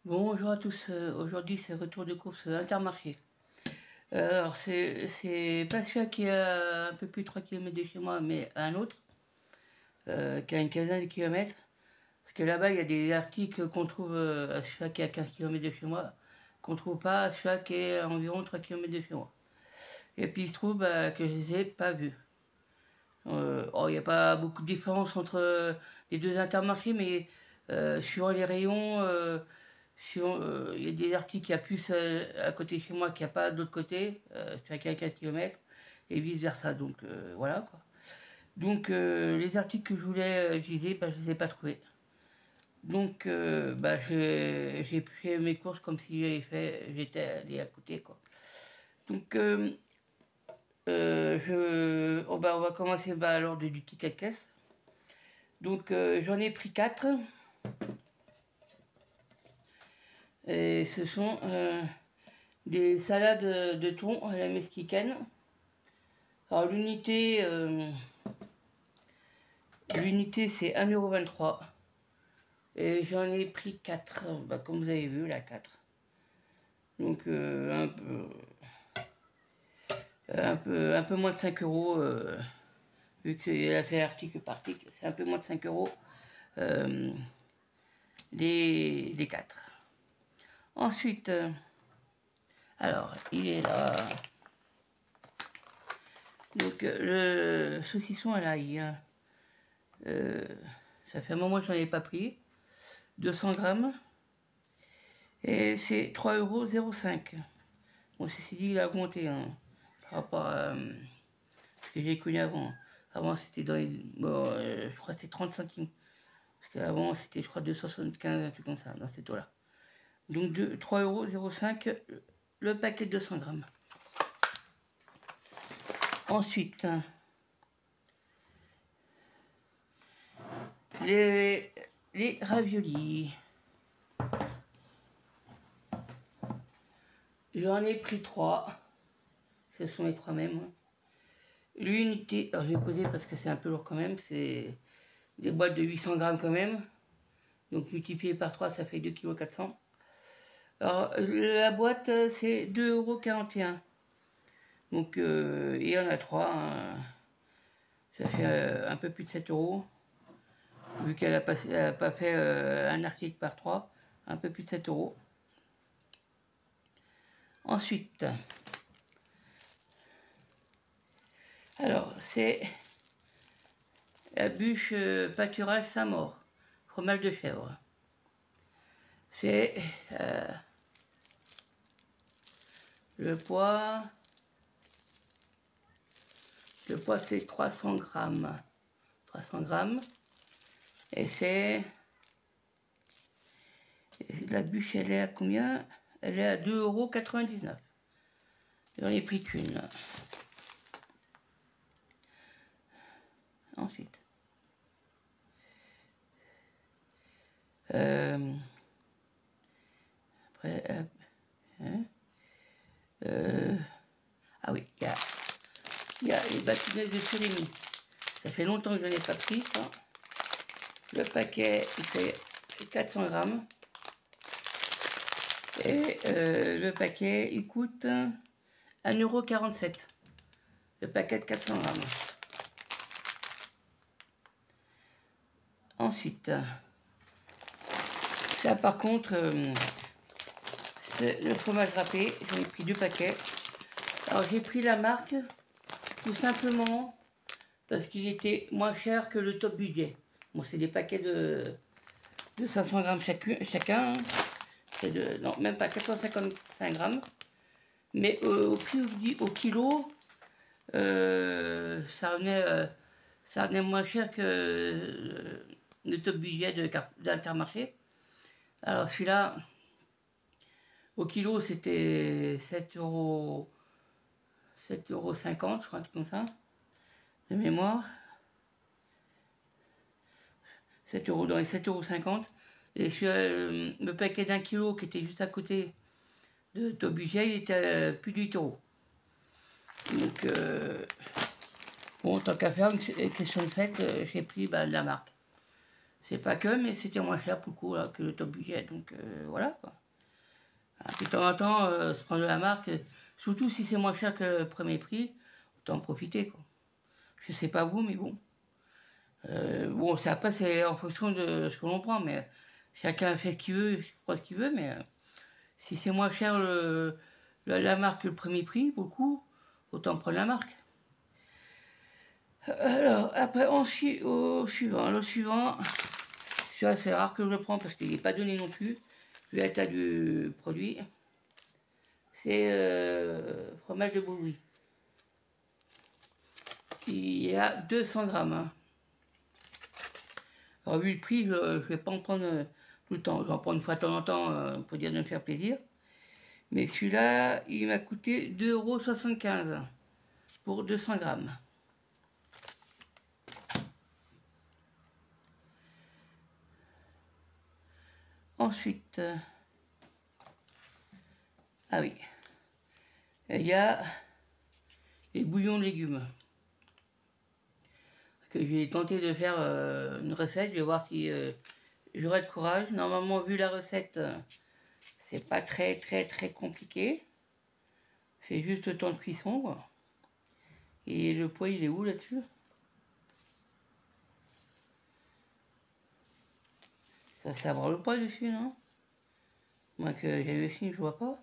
Bonjour à tous, aujourd'hui c'est retour de course Intermarché. Alors c'est pas celui qui est à un peu plus de 3 km de chez moi, mais un autre, qui a une quinzaine de kilomètres. Parce que là-bas il y a des articles qu'on trouve à celui qui est à 15 km de chez moi, qu'on trouve pas à celui qui est à environ 3 km de chez moi. Et puis il se trouve que je les ai pas vus. Il n'y a pas beaucoup de différence entre les deux Intermarchés, mais suivant les rayons, il y a des articles qui a plus à côté de chez moi qu'il n'y a pas de l'autre côté, sur 4 km, et vice versa. Donc voilà quoi. Donc les articles que je voulais viser, je ne les ai pas trouvés. Donc j'ai fait mes courses comme si j'étais allé à côté quoi. Donc on va commencer l'ordre du ticket de caisse. Donc j'en ai pris 4. Et ce sont des salades de thon à la mexicaine. Alors l'unité c'est 1,23 €. Et j'en ai pris 4, comme vous avez vu là, 4. Donc un peu moins de 5 €, vu que c'est fait article par article, c'est un peu moins de 5 € les 4. Ensuite, alors il est là. Donc le saucisson à l'ail, ça fait un moment que je n'en ai pas pris. 200 grammes. Et c'est 3,05 €. Bon, ceci dit, il a augmenté par rapport à ce que j'ai connu avant. Avant, c'était dans les... Bon, je crois que c'est 30 centimes. Parce qu'avant, c'était, je crois, 2,75 €, un truc comme ça, dans cette eau-là. Donc 3,05 € le paquet de 200 grammes. Ensuite, les raviolis. J'en ai pris 3. Ce sont les 3 mêmes. L'unité, alors je vais poser parce que c'est un peu lourd quand même. C'est des boîtes de 800 grammes quand même. Donc multiplié par 3, ça fait 2,4 kg. Alors la boîte, c'est 2,41 €. Donc il y en a 3. Ça fait un peu plus de 7 €. Vu qu'elle n'a pas fait un article par 3, un peu plus de 7 €. Ensuite, alors c'est la bûche pâturage Saint-Maur, fromage de chèvre. C'est le poids c'est 300 grammes. 300 grammes. Et c'est... La bûche, elle est à combien? Elle est à 2,99 €. J'en ai pris qu'une. Ensuite. Après, ah oui, il y a les bâtonnets de surimi. Ça fait longtemps que je n'en ai pas pris, ça. Le paquet, il fait 400 grammes. Et le paquet, il coûte 1,47 €. Le paquet de 400 grammes. Ensuite, ça par contre, c'est le fromage râpé. J'en ai pris 2 paquets. Alors j'ai pris la marque tout simplement parce qu'il était moins cher que le top budget. Bon, c'est des paquets de 500 grammes chacun. C'est non, même pas 455 grammes. Mais au prix au kilo, ça revenait moins cher que le top budget d'Intermarché. Alors celui-là, au kilo, c'était 7,50 €, je crois, un truc comme ça, de mémoire. 7 € dans les 7,50 €. Et le paquet d'1 kilo qui était juste à côté de top budget, il était plus de 8 €. Donc, bon, tant qu'à faire une question de fête, j'ai pris la marque. C'est pas que, mais c'était moins cher pour le coup là, que le top budget. Donc voilà quoi. De temps en temps, se prendre de la marque, surtout si c'est moins cher que le premier prix, autant en profiter quoi. Je sais pas vous, mais bon. Bon, après c'est en fonction de ce que l'on prend, mais chacun fait ce qu'il veut, je crois ce qu'il veut, mais si c'est moins cher la marque que le premier prix, beaucoup, autant prendre la marque. Alors, après, ensuite, au suivant. Le suivant, celui-là, c'est rare que je le prends parce qu'il n'est pas donné non plus. Vu l'état du produit. C'est fromage de Boulouis. Il y a 200 grammes. Hein. Alors, vu le prix, je ne vais pas en prendre tout le temps. J'en prends une fois de temps en temps pour dire de me faire plaisir. Mais celui-là, il m'a coûté 2,75 € pour 200 grammes. Ensuite, ah oui, il y a les bouillons de légumes. Que j'ai tenté de faire une recette, je vais voir si j'aurai de courage. Normalement, vu la recette, c'est pas très compliqué. C'est juste le temps de cuisson, quoi. Et le poids, il est où là-dessus? Ça savoir le poids dessus, non? Moi que j'avais aussi, je vois pas.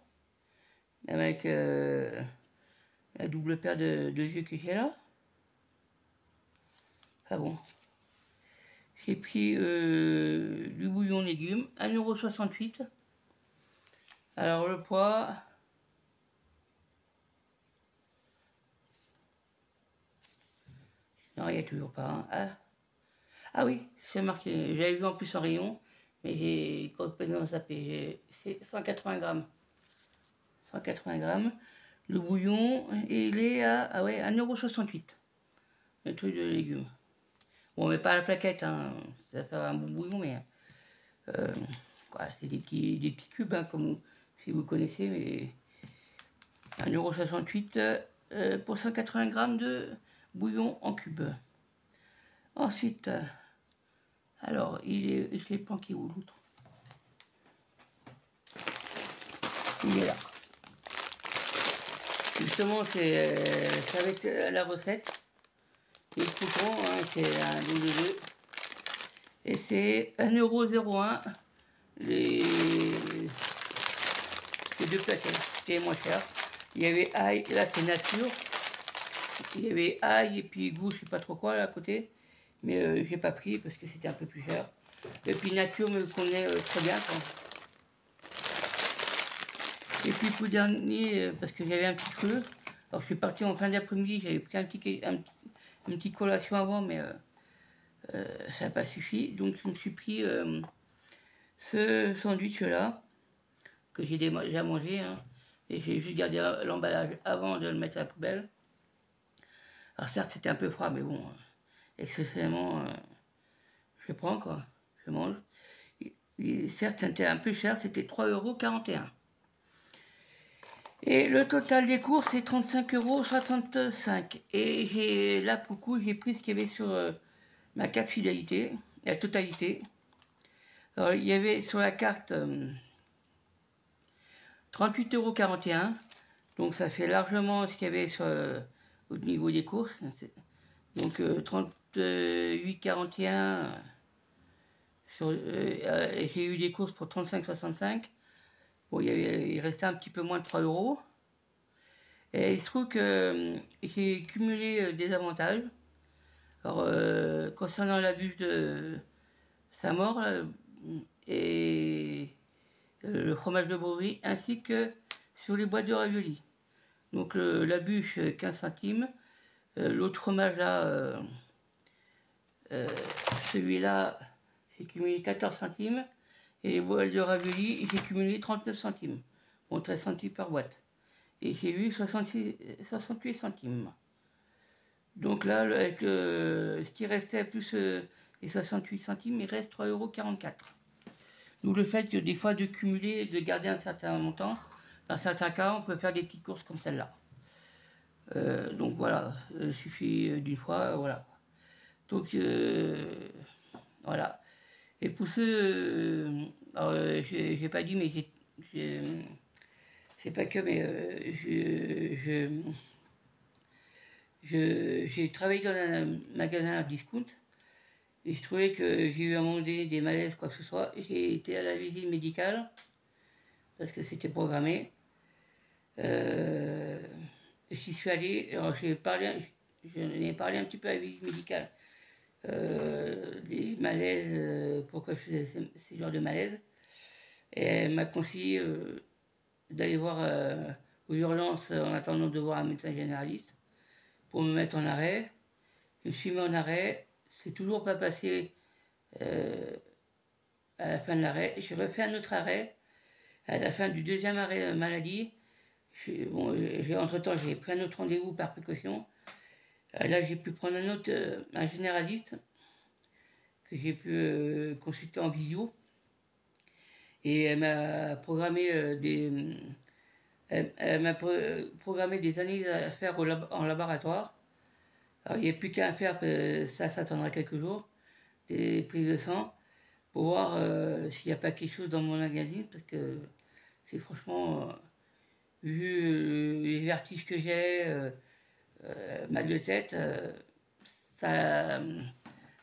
Même avec la double paire de yeux que j'ai là. Ah bon. J'ai pris du bouillon de légumes, 1,68 €. Alors le poids... Non, il n'y a toujours pas. Hein. Ah oui, c'est marqué. J'avais vu en plus en rayon, mais j'ai complètement zappé. C'est 180 grammes. 180 grammes. Le bouillon, il est à ah ouais, 1,68 €. Le truc de légumes. Bon, mais pas à la plaquette, hein. Ça fait un bon bouillon, mais voilà, c'est des petits cubes, hein, comme si vous connaissez, mais 1,68 € pour 180 grammes de bouillon en cube. Ensuite, alors, je l'ai planqué où l'autre? Il est là. Justement, c'est avec la recette. Les coupons, hein, c'est un double 2. Et c'est 1,01 € les deux paquets. C'était moins cher. Il y avait ail, là c'est nature. Il y avait ail et puis goût, je sais pas trop quoi là à côté. Mais j'ai pas pris parce que c'était un peu plus cher. Et puis nature me convenait très bien. Quoi. Et puis pour le dernier, parce que j'avais un petit creux. Alors je suis parti en fin d'après-midi, j'avais pris une petite collation avant, mais ça n'a pas suffi. Donc je me suis pris ce sandwich là, que j'ai déjà mangé. Hein, et j'ai juste gardé l'emballage avant de le mettre à la poubelle. Alors certes c'était un peu froid, mais bon, excessivement, je prends quoi, je mange. Et certes c'était un peu cher, c'était 3,41 €. Et le total des courses, c'est 35,65 €. Et là, pour le coup, j'ai pris ce qu'il y avait sur ma carte fidélité, la totalité. Alors, il y avait sur la carte 38,41 €. Donc, ça fait largement ce qu'il y avait au niveau des courses. Donc, 38,41 €. J'ai eu des courses pour 35,65 €. Bon, il restait un petit peu moins de 3 €. Et il se trouve que j'ai cumulé des avantages. Alors, concernant la bûche de Saint-Maur et le fromage de Brouillerie, ainsi que sur les boîtes de raviolis. Donc la bûche 15 centimes, l'autre fromage là, celui-là, j'ai cumulé 14 centimes. Et les boîtes de raviolis, j'ai cumulé 39 centimes. Bon, 13 centimes par boîte. Et j'ai eu 68 centimes. Donc là, avec ce qui restait plus les 68 centimes, il reste 3,44 €. D'où le fait que des fois de cumuler, de garder un certain montant. Dans certains cas, on peut faire des petites courses comme celle-là. Donc voilà, il suffit d'une fois, voilà. Donc voilà. Et pour ceux, alors j'ai pas dit, mais c'est pas que, mais j'ai travaillé dans un magasin à discount et je trouvais que j'ai eu à un moment donné des malaises, quoi que ce soit. J'ai été à la visite médicale parce que c'était programmé. J'y suis allé, alors j'en ai parlé un petit peu à la visite médicale. Des malaises, pourquoi je faisais ces genres de malaises. Et elle m'a conseillé d'aller voir aux urgences en attendant de voir un médecin généraliste pour me mettre en arrêt. Je me suis mis en arrêt, c'est toujours pas passé à la fin de l'arrêt. J'ai refait un autre arrêt. À la fin du deuxième arrêt maladie, entre-temps, j'ai pris un autre rendez-vous par précaution. Là, j'ai pu prendre un généraliste que j'ai pu consulter en visio. Et elle m'a programmé des analyses à faire en laboratoire. Alors, il n'y a plus qu'à faire, ça s'attendra quelques jours, des prises de sang, pour voir s'il n'y a pas quelque chose dans mon organisme, parce que c'est franchement, vu les vertiges que j'ai, mal de tête, ça,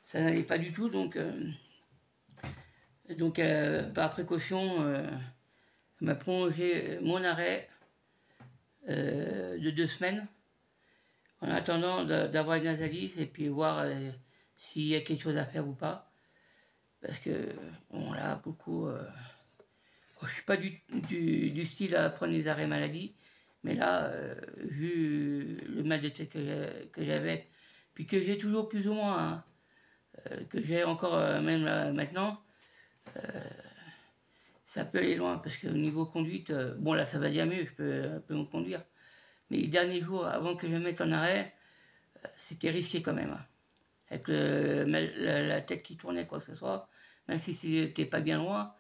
ça n'allait pas du tout, donc par précaution, elle m'a prolongé mon arrêt de 2 semaines, en attendant d'avoir une analyse et puis voir s'il y a quelque chose à faire ou pas. Parce que, bon, là, beaucoup... je suis pas du style à prendre des arrêts maladie, mais là, vu le mal de tête que j'avais, puis que j'ai toujours plus ou moins, hein, que j'ai encore même là, maintenant, ça peut aller loin, parce qu'au niveau conduite, bon là ça va bien mieux, je peux un peu me conduire, mais les derniers jours avant que je me mette en arrêt, c'était risqué quand même, hein. Avec la tête qui tournait, quoi que ce soit, même si c'était pas bien loin,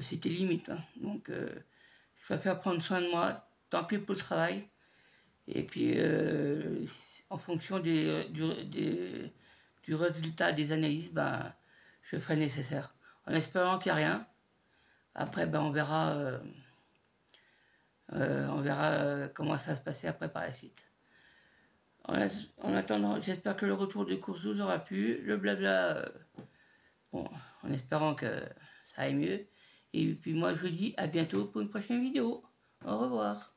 c'était limite, hein. Donc je préfère prendre soin de moi, tant pis pour le travail, et puis en fonction du résultat des analyses, ben, je ferai nécessaire, en espérant qu'il n'y a rien. Après, ben, on verra comment ça va se passer après par la suite. En attendant, j'espère que le retour de course vous aura plu. Le blabla, bon, en espérant que ça aille mieux. Et puis moi, je vous dis à bientôt pour une prochaine vidéo. Au revoir.